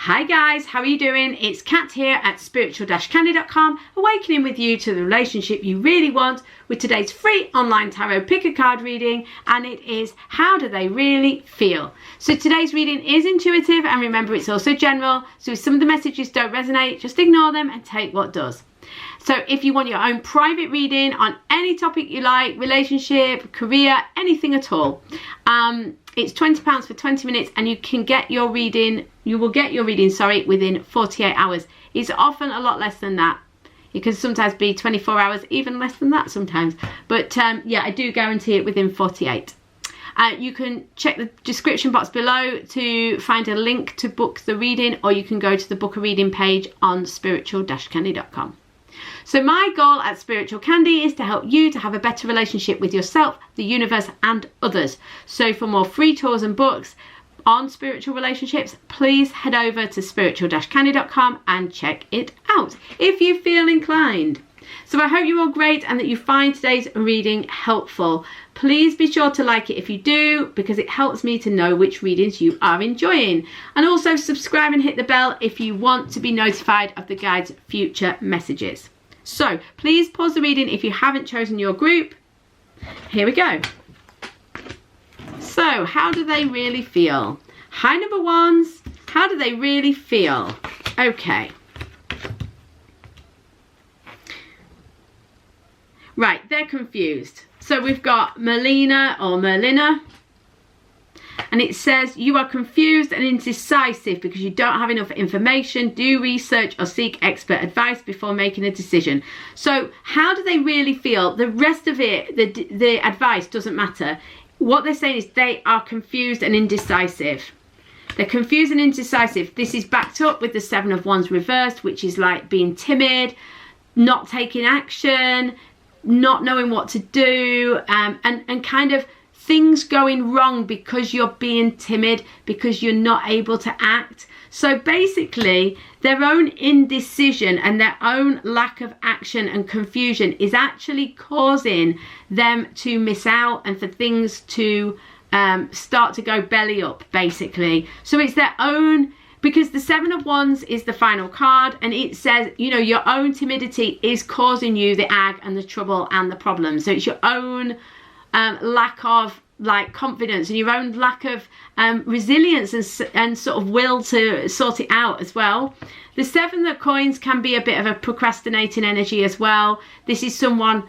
Hi guys, how are you doing? It's Kat here at spiritual-candy.com, awakening with you to the relationship you really want with today's free online tarot pick a card reading, and it is how do they really feel? So today's reading is intuitive, and remember it's also general, so if some of the messages don't resonate, just ignore them and take what does. So if you want your own private reading on any topic you like, relationship, career, anything at all, it's £20 for 20 minutes and you can get your reading, within 48 hours. It's often a lot less than that. It can sometimes be 24 hours, even less than that sometimes. But yeah, I do guarantee it within 48. You can check the description box below to find a link to book the reading, or you can go to the book a reading page on spiritual-candy.com. So my goal at Spiritual Candy is to help you to have a better relationship with yourself, the universe and others. So for more free tools and books on spiritual relationships, please head over to spiritual-candy.com and check it out if you feel inclined. So I hope you're all great and that you find today's reading helpful. Please be sure to like it if you do, because it helps me to know which readings you are enjoying. And also subscribe and hit the bell if you want to be notified of the guide's future messages. So please pause the reading if you haven't chosen your group. Here we go. So how do they really feel? Hi number ones, how do they really feel? Okay. Right, they're confused. So we've got Melina or Merlina, and it says you are confused and indecisive because you don't have enough information. Do research or seek expert advice before making a decision. So how do they really feel? The rest of it, the advice doesn't matter. What they're saying is they are confused and indecisive. They're confused and indecisive. This is backed up with the Seven of Wands reversed, which is like being timid, not taking action, not knowing what to do, and kind of things going wrong because you're being timid, because you're not able to act. So basically their own indecision and their own lack of action and confusion is actually causing them to miss out and for things to start to go belly up, basically. So it's their own, because the Seven of Wands is the final card, and it says, you know, your own timidity is causing you the ag and the trouble and the problem. So it's your own lack of like confidence and your own lack of resilience and sort of will to sort it out as well. The Seven of Coins can be a bit of a procrastinating energy as well. This is someone,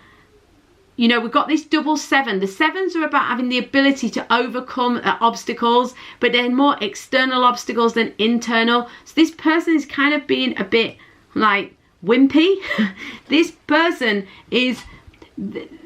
you know, we've got this double seven. The sevens are about having the ability to overcome obstacles, but they're more external obstacles than internal. So this person is kind of being a bit like wimpy. This person is,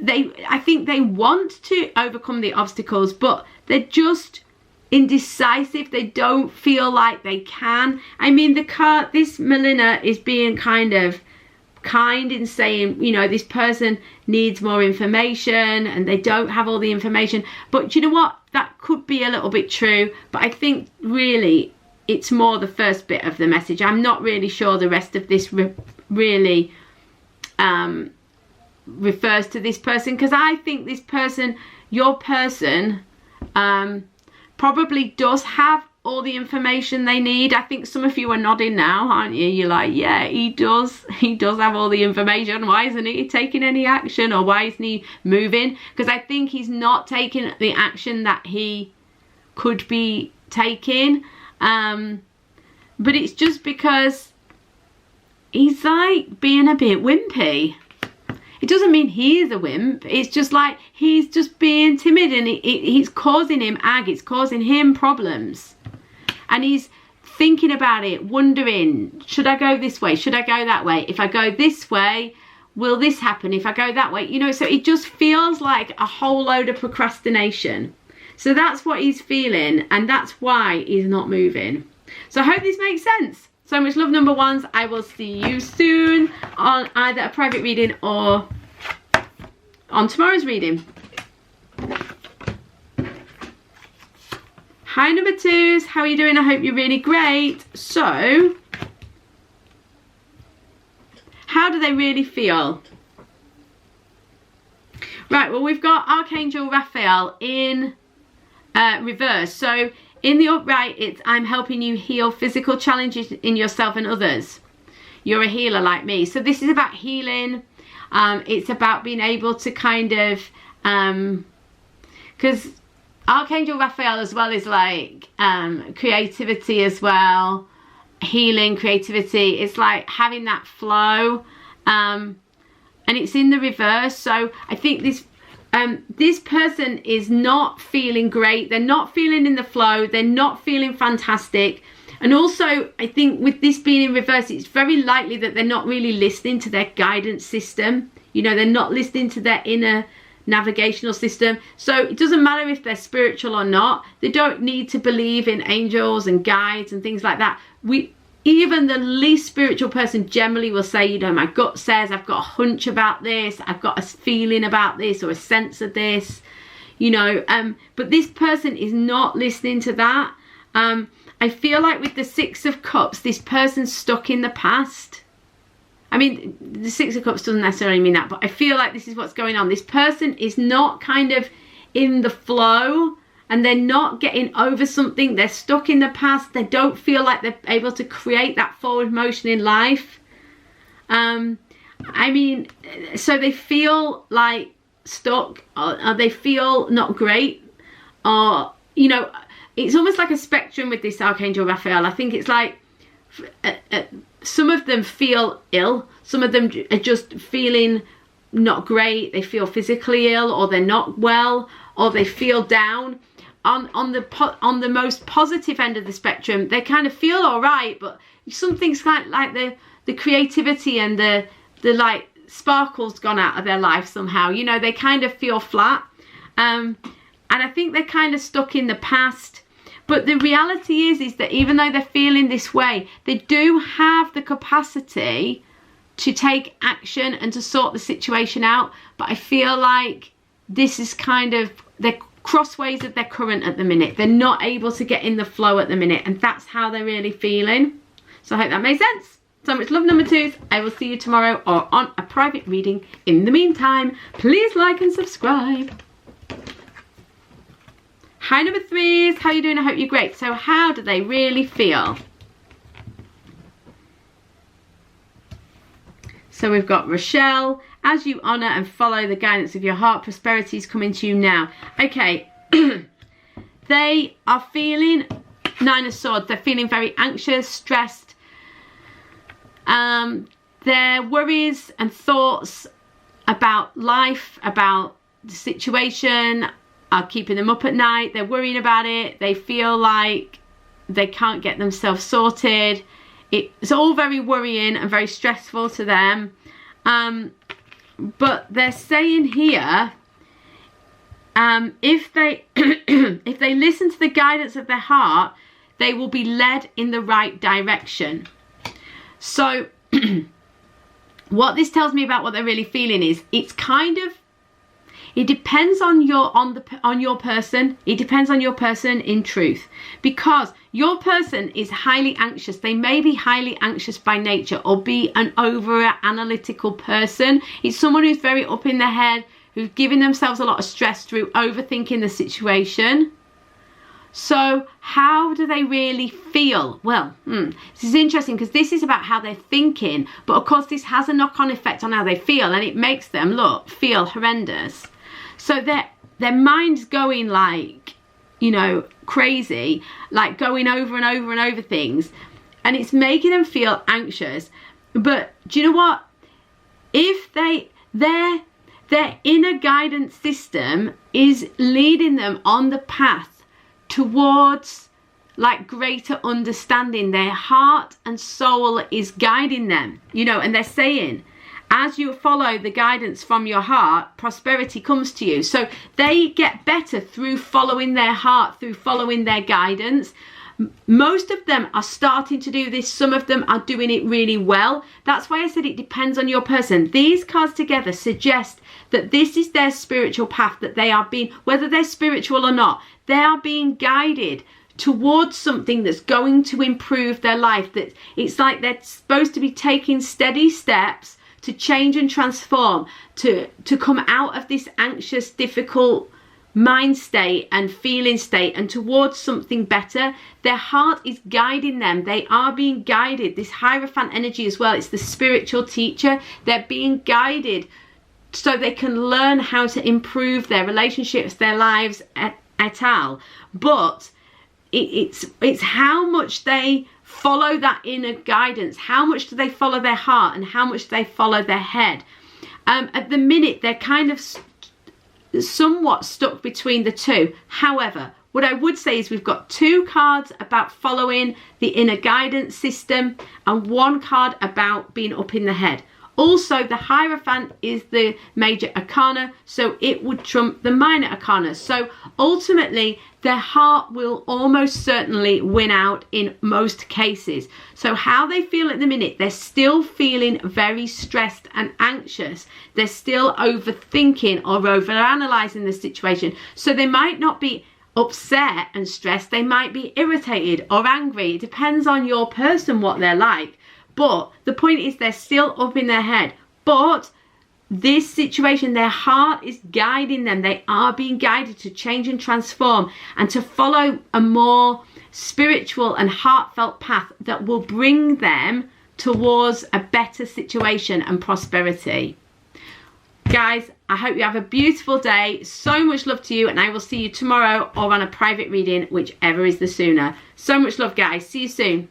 I think they want to overcome the obstacles, but they're just indecisive. They don't feel like they can. I mean, the card, this Melina is being kind in saying, you know, this person needs more information and they don't have all the information. But you know what? That could be a little bit true. But I think really it's more the first bit of the message. I'm not really sure the rest of this really refers to this person, because I think this person, your person, probably does have all the information they need. I think some of you are nodding now, aren't you? You're like, yeah, he does have all the information. Why isn't he taking any action, or why isn't he moving? Because I think he's not taking the action that he could be taking, but it's just because he's like being a bit wimpy. It doesn't mean he's a wimp. It's just like he's just being timid, and it's causing him ag. It's causing him problems. And he's thinking about it, wondering, should I go this way? Should I go that way? If I go this way, will this happen? If I go that way? You know, so it just feels like a whole load of procrastination. So that's what he's feeling, and that's why he's not moving. So I hope this makes sense. So much love, number ones. I will see you soon on either a private reading or on tomorrow's reading. Hi number twos, how are you doing? I hope you're really great. So how do they really feel? Right, well, we've got Archangel Raphael in reverse. So in the upright, it's I'm helping you heal physical challenges in yourself and others. You're a healer like me. So this is about healing. It's about being able to kind of, because Archangel Raphael as well is like creativity as well, healing, creativity. It's like having that flow, and it's in the reverse. So I think this person is not feeling great. They're not feeling in the flow. They're not feeling fantastic. And also, I think with this being in reverse, it's very likely that they're not really listening to their guidance system. You know, they're not listening to their inner navigational system. So it doesn't matter if they're spiritual or not. They don't need to believe in angels and guides and things like that. Even the least spiritual person generally will say, you know, my gut says I've got a hunch about this, I've got a feeling about this or a sense of this, you know, but this person is not listening to that. I feel like with the Six of Cups, this person's stuck in the past. I mean, the Six of Cups doesn't necessarily mean that, but I feel like this is what's going on. This person is not kind of in the flow, and they're not getting over something. They're stuck in the past. They don't feel like they're able to create that forward motion in life. I mean, so they feel like stuck, or they feel not great, or, you know, it's almost like a spectrum with this Archangel Raphael. I think it's like some of them feel ill. Some of them are just feeling not great. They feel physically ill, or they're not well, or they feel down. On the most positive end of the spectrum, they kind of feel all right, but something's like the creativity and the like sparkle's gone out of their life somehow. You know, they kind of feel flat. And I think they're kind of stuck in the past. But the reality is that even though they're feeling this way, they do have the capacity to take action and to sort the situation out. But I feel like this is kind of, they're crossways of their current at the minute. They're not able to get in the flow at the minute, and that's how they're really feeling. So I hope that made sense. So much love, number twos. I will see you tomorrow or on a private reading. In the meantime, please like and subscribe. Hi, number threes. How are you doing? I hope you're great. So how do they really feel? So we've got Rochelle. As you honour and follow the guidance of your heart, prosperity is coming to you now. Okay. They are feeling Nine of Swords. They're feeling very anxious, stressed. Their worries and thoughts about life, about the situation, are keeping them up at night. They're worrying about it. They feel like they can't get themselves sorted. It's all very worrying and very stressful to them. But they're saying here, if they if they listen to the guidance of their heart, they will be led in the right direction. So what this tells me about what they're really feeling is, it's kind of, it depends on your person. It depends on your person in truth, because your person is highly anxious. They may be highly anxious by nature, or be an over analytical person. It's someone who's very up in their head, who's giving themselves a lot of stress through overthinking the situation. So how do they really feel? Well, this is interesting, because this is about how they're thinking, but of course this has a knock-on effect on how they feel, and it makes them feel horrendous. So their mind's going like, you know, crazy, like going over and over and over things, and it's making them feel anxious. But do you know what? If their inner guidance system is leading them on the path towards like greater understanding, their heart and soul is guiding them, you know, and they're saying, as you follow the guidance from your heart, prosperity comes to you. So they get better through following their heart, through following their guidance. Most of them are starting to do this. Some of them are doing it really well. That's why I said it depends on your person. These cards together suggest that this is their spiritual path, that they are being, whether they're spiritual or not, they are being guided towards something that's going to improve their life. That it's like they're supposed to be taking steady steps to change and transform, to come out of this anxious, difficult mind state and feeling state and towards something better. Their heart is guiding them. They are being guided. This Hierophant energy as well, it's the spiritual teacher. They're being guided so they can learn how to improve their relationships, their lives, et al. But it's how much they follow that inner guidance. How much do they follow their heart and how much do they follow their head? At the minute, they're kind of somewhat stuck between the two. However, what I would say is we've got 2 cards about following the inner guidance system and 1 card about being up in the head. Also, the Hierophant is the major arcana, so it would trump the minor arcana. So ultimately, their heart will almost certainly win out in most cases. So how they feel at the minute, they're still feeling very stressed and anxious. They're still overthinking or overanalyzing the situation. So they might not be upset and stressed. They might be irritated or angry. It depends on your person what they're like. But the point is they're still up in their head. But this situation, their heart is guiding them. They are being guided to change and transform and to follow a more spiritual and heartfelt path that will bring them towards a better situation and prosperity. Guys, I hope you have a beautiful day. So much love to you, and I will see you tomorrow or on a private reading, whichever is the sooner. So much love, guys. See you soon.